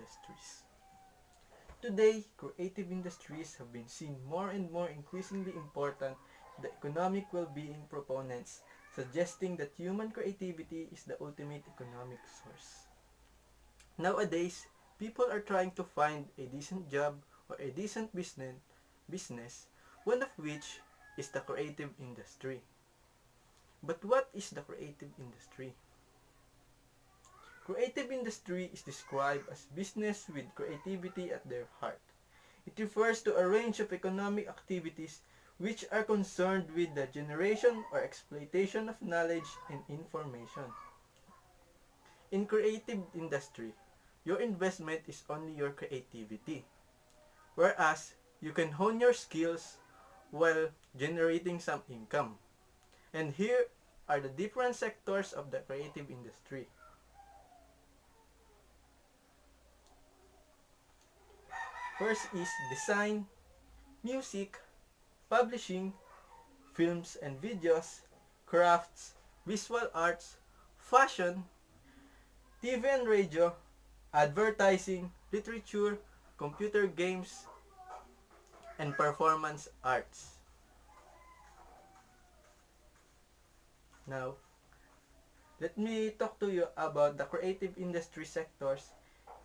industries. Today, creative industries have been seen more and more increasingly important to the economic well-being proponents, suggesting that human creativity is the ultimate economic source. Nowadays, people are trying to find a decent job or a decent business, one of which is the creative industry. But what is the creative industry? Creative industry is described as business with creativity at their heart. It refers to a range of economic activities which are concerned with the generation or exploitation of knowledge and information. In creative industry, your investment is only your creativity, whereas you can hone your skills while generating some income. And here are the different sectors of the creative industry. First is design, music, publishing, films and videos, crafts, visual arts, fashion, TV and radio, advertising, literature, computer games, and performance arts. Now, let me talk to you about the creative industry sector's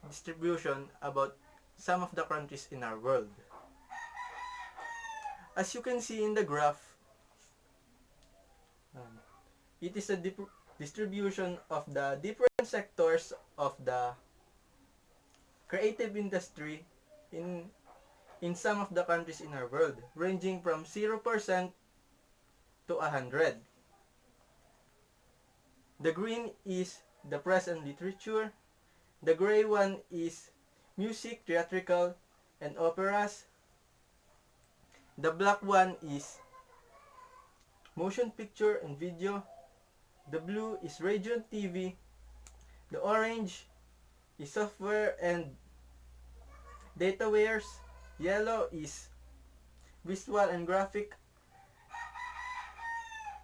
distribution about some of the countries in our world. As you can see in the graph, it is a distribution of the different sectors of the creative industry in some of the countries in our world, ranging from 0% to 100. The green is the press and literature. The gray one is music, theatrical, and operas. The black one is motion picture and video. The blue is radio and TV. The orange is software and data wares. Yellow is visual and graphic.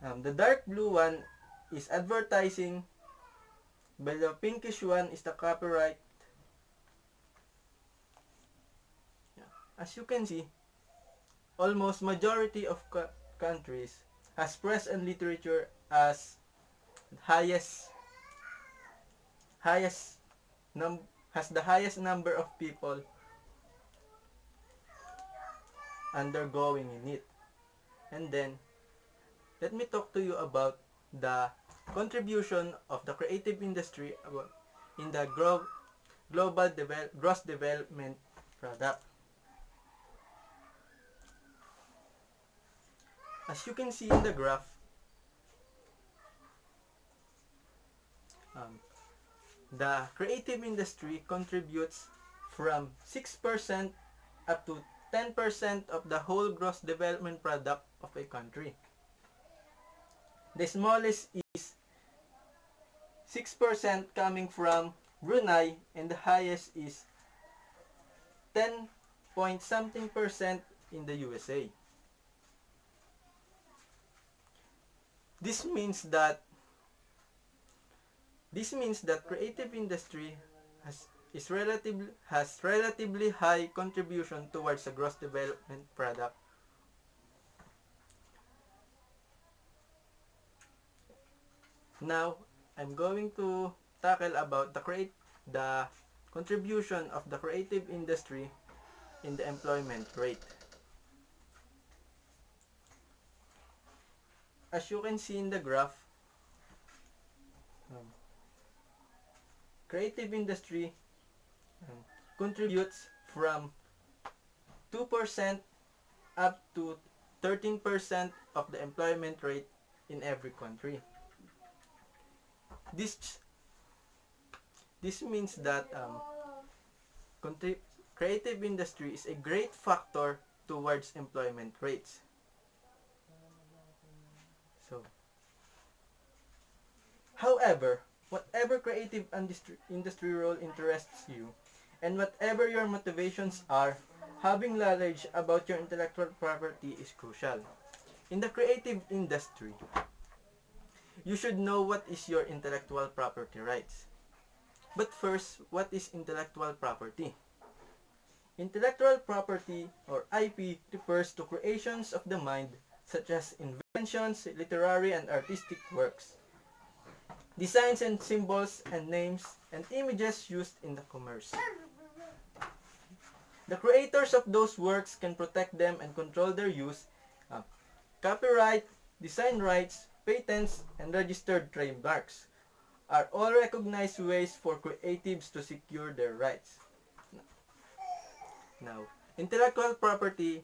The dark blue one is advertising. But the pinkish one is the copyright. As you can see, almost majority of countries has press and literature as has the highest number of people undergoing in it. And then, let me talk to you about the contribution of the creative industry in the global gross development product. As you can see in the graph, the creative industry contributes from 6% up to 10% of the whole gross development product of a country. The smallest is 6% coming from Brunei, and the highest is 10 point something percent in the USA. This means that creative industry has relatively high contribution towards the gross development product. Now, I'm going to tackle about the contribution of the creative industry in the employment rate. As you can see in the graph, creative industry contributes from 2% up to 13% of the employment rate in every country. This means that creative industry is a great factor towards employment rates. So, however, whatever creative industry role interests you, and whatever your motivations are, having knowledge about your intellectual property is crucial. In the creative industry, you should know what is your intellectual property rights. But first, what is intellectual property? Intellectual property, or IP, refers to creations of the mind, such as inventions, literary and artistic works, designs and symbols and names, and images used in the commerce. The creators of those works can protect them and control their use. Uh, Copyright, design rights, patents, and registered trademarks are all recognized ways for creatives to secure their rights. Now, intellectual property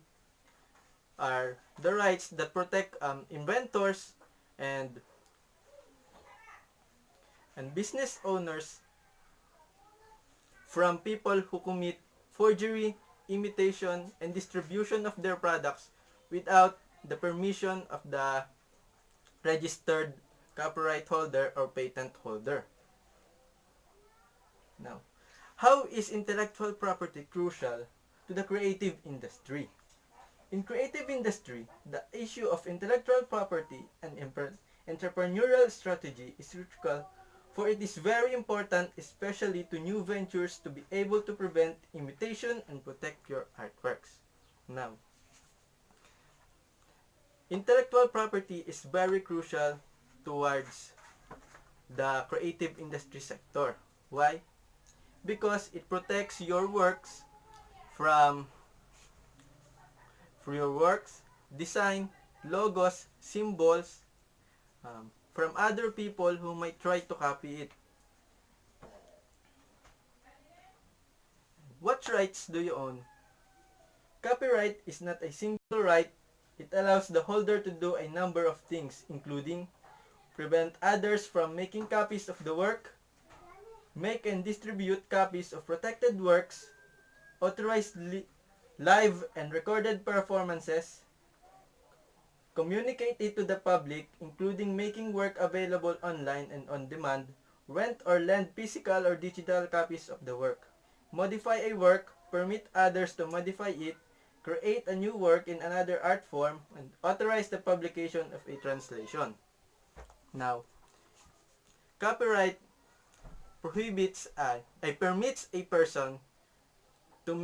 are the rights that protect inventors and business owners from people who commit forgery, imitation, and distribution of their products without the permission of the registered copyright holder or patent holder. Now, how is intellectual property crucial to the creative industry? In creative industry, the issue of intellectual property and entrepreneurial strategy is critical, for it is very important, especially to new ventures, to be able to prevent imitation and protect your artworks. Now, intellectual property is very crucial towards the creative industry sector. Why? Because it protects your works from design, logos, symbols, from other people who might try to copy it. What rights do you own? Copyright is not a single right. It allows the holder to do a number of things, including prevent others from making copies of the work, make and distribute copies of protected works, authorize live and recorded performances, communicate it to the public, including making work available online and on demand, rent or lend physical or digital copies of the work, modify a work, permit others to modify it, create a new work in another art form, and authorize the publication of a translation. Now, copyright permits a person to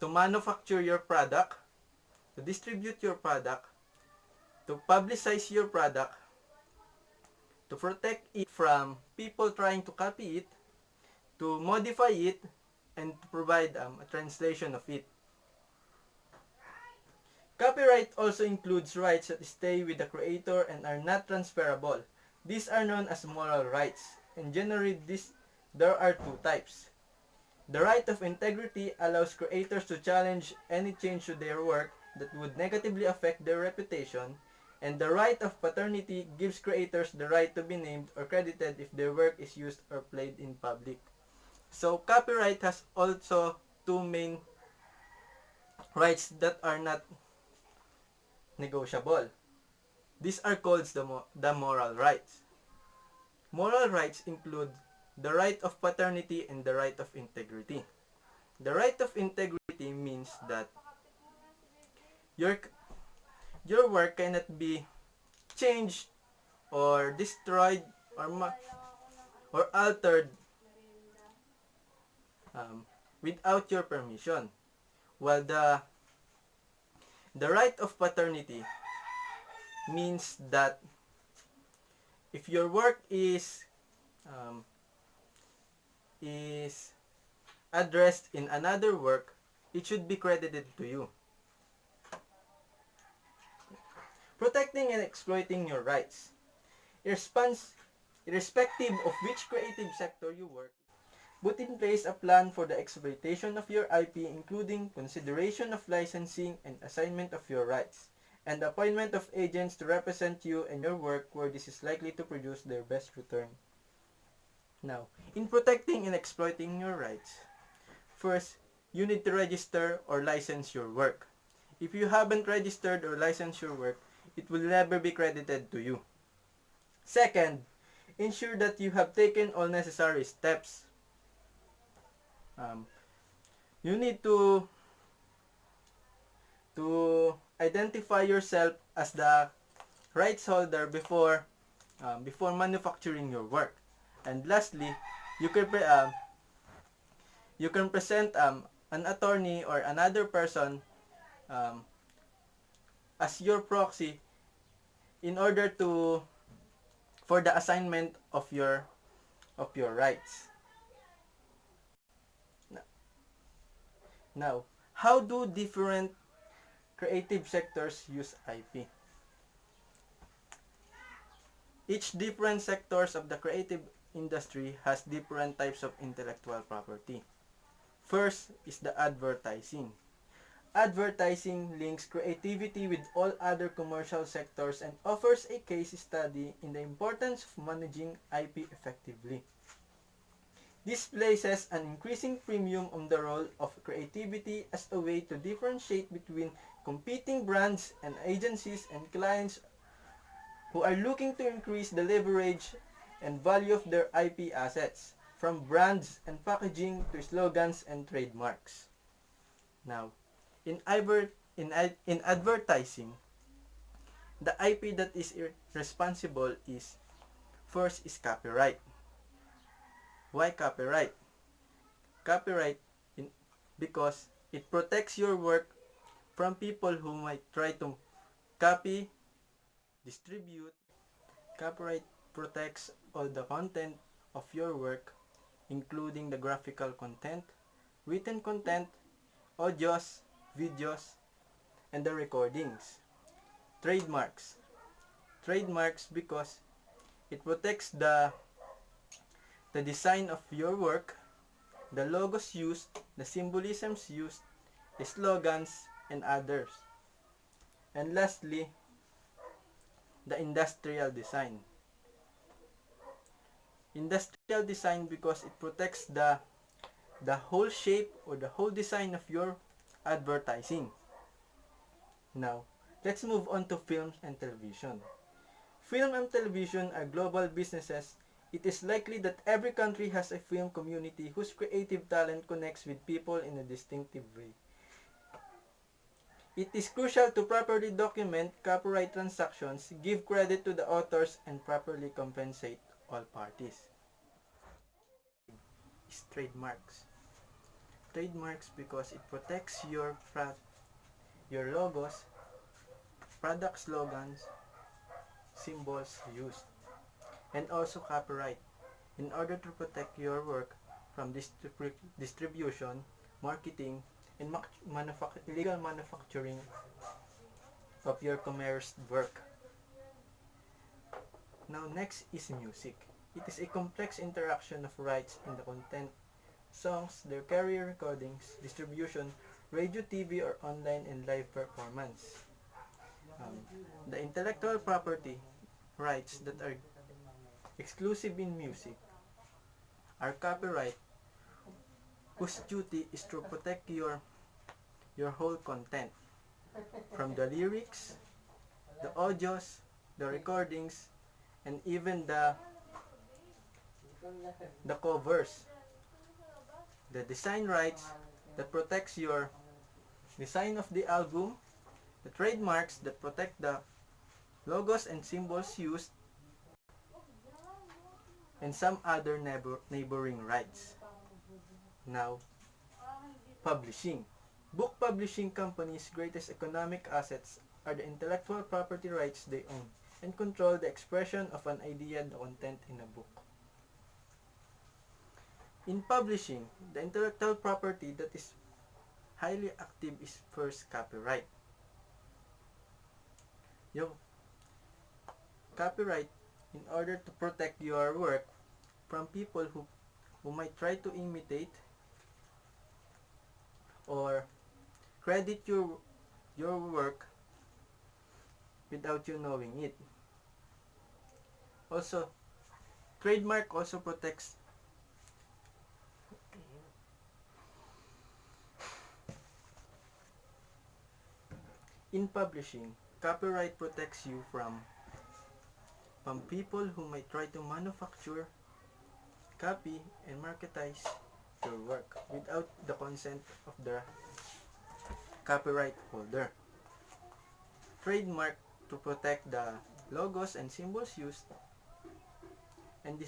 to manufacture your product, to distribute your product, to publicize your product, to protect it from people trying to copy it, to modify it, and to provide a translation of it. Copyright also includes rights that stay with the creator and are not transferable. These are known as moral rights, and generally there are two types. The right of integrity allows creators to challenge any change to their work that would negatively affect their reputation, and the right of paternity gives creators the right to be named or credited if their work is used or played in public. So, copyright has also two main rights that are not negotiable. These are called the moral rights. Moral rights include the right of paternity and the right of integrity. The right of integrity means that your work cannot be changed or destroyed or altered without your permission. While the right of paternity means that if your work is addressed in another work, it should be credited to you. Protecting and exploiting your rights. Irrespective of which creative sector you work, put in place a plan for the exploitation of your IP, including consideration of licensing and assignment of your rights, and appointment of agents to represent you and your work where this is likely to produce their best return. Now, in protecting and exploiting your rights, first, you need to register or license your work. If you haven't registered or licensed your work, it will never be credited to you. Second, ensure that you have taken all necessary steps. You need to identify yourself as the rights holder before manufacturing your work. And lastly, you can present an attorney or another person um, as your proxy in order to for the assignment of your rights. Now, how do different creative sectors use IP? Each different sectors of the creative industry has different types of intellectual property. First is the advertising. Advertising links creativity with all other commercial sectors and offers a case study in the importance of managing IP effectively. This places an increasing premium on the role of creativity as a way to differentiate between competing brands and agencies and clients who are looking to increase the leverage and value of their IP assets, from brands and packaging to slogans and trademarks. Now, in advertising, the IP that is responsible is first is copyright. Why copyright? Copyright because it protects your work from people who might try to copy, distribute. Copyright protects all the content of your work, including the graphical content, written content, audios, videos, and the recordings. Trademarks. Trademarks because it protects the design of your work, the logos used, the symbolisms used, the slogans, and others. And lastly, the industrial design. Industrial design because it protects the whole shape or the whole design of your advertising. Now, let's move on to film and television. Film and television are global businesses. It is likely that every country has a film community whose creative talent connects with people in a distinctive way. It is crucial to properly document copyright transactions, give credit to the authors, and properly compensate all parties. Is trademarks. Trademarks because it protects your logos, product slogans, symbols used, and also copyright in order to protect your work from distribution, marketing, and illegal manufacturing of your commercial work. Now next is music. It is a complex interaction of rights in the content, songs, their carrier recordings, distribution, radio, TV, or online and live performance. The intellectual property rights that are exclusive in music are copyright, whose duty is to protect your whole content, from the lyrics, the audios, the recordings, and even the covers. The design rights that protects your design of the album, the trademarks that protect the logos and symbols used, and some other neighboring rights. Now, publishing. Book publishing companies' greatest economic assets are the intellectual property rights they own and control the expression of an idea, the content in a book. In publishing, the intellectual property that is highly active is first copyright. Copyright in order to protect your work from people who might try to imitate or credit your work without you knowing it. Also, trademark also protects in publishing. Copyright protects you from people who might try to manufacture, copy, and marketize your work without the consent of the copyright holder. Trademark to protect the logos and symbols used, and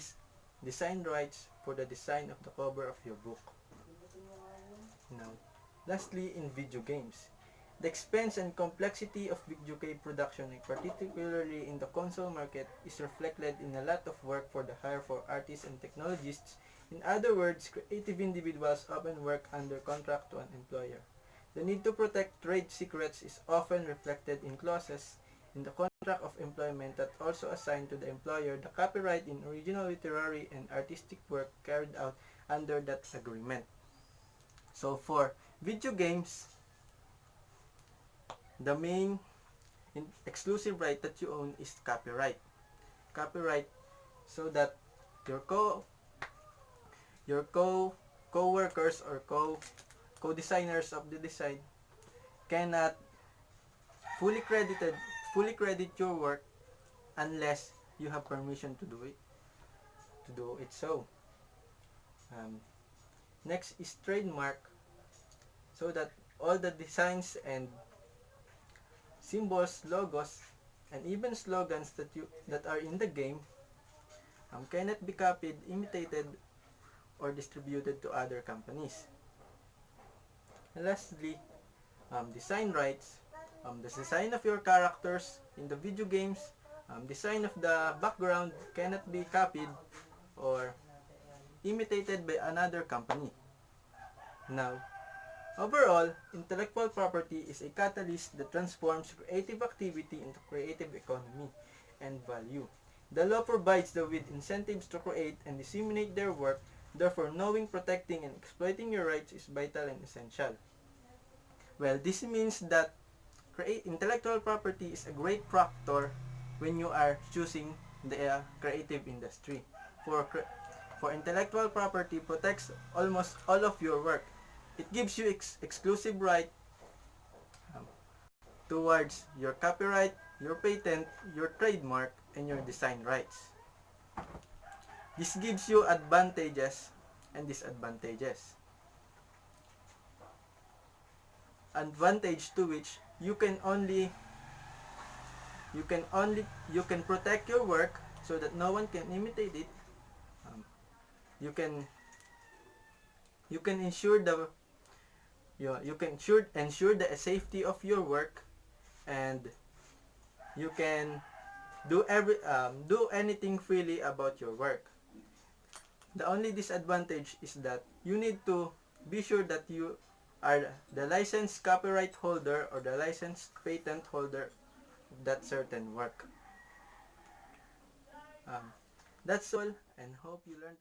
design rights for the design of the cover of your book. Now, lastly, in video games, the expense and complexity of video game production, particularly in the console market, is reflected in a lot of work for the hire for artists and technologists. In other words, creative individuals often work under contract to an employer. The need to protect trade secrets is often reflected in clauses in the contract of employment that also assign to the employer the copyright in original literary and artistic work carried out under that agreement. So for video games, the main exclusive right that you own is copyright. Copyright so that your co-workers or co-designers of the design cannot fully credit your work unless you have permission to do it so. Next is trademark, so that all the designs and symbols, logos, and even slogans that are in the game cannot be copied, imitated, or distributed to other companies. And lastly, design rights. The design of your characters in the video games, design of the background cannot be copied or imitated by another company. Now, overall, intellectual property is a catalyst that transforms creative activity into creative economy and value. The law provides the with incentives to create and disseminate their work, therefore knowing, protecting, and exploiting your rights is vital and essential. Well, this means that intellectual property is a great factor when you are choosing the creative industry. For intellectual property protects almost all of your work. It gives you exclusive right towards your copyright, your patent, your trademark, and your design rights. This gives you advantages and disadvantages. Advantage to which you can protect your work so that no one can imitate it. You can ensure the safety of your work, and you can do anything freely about your work. The only disadvantage is that you need to be sure that you are the licensed copyright holder or the licensed patent holder of that certain work. That's all, and hope you learned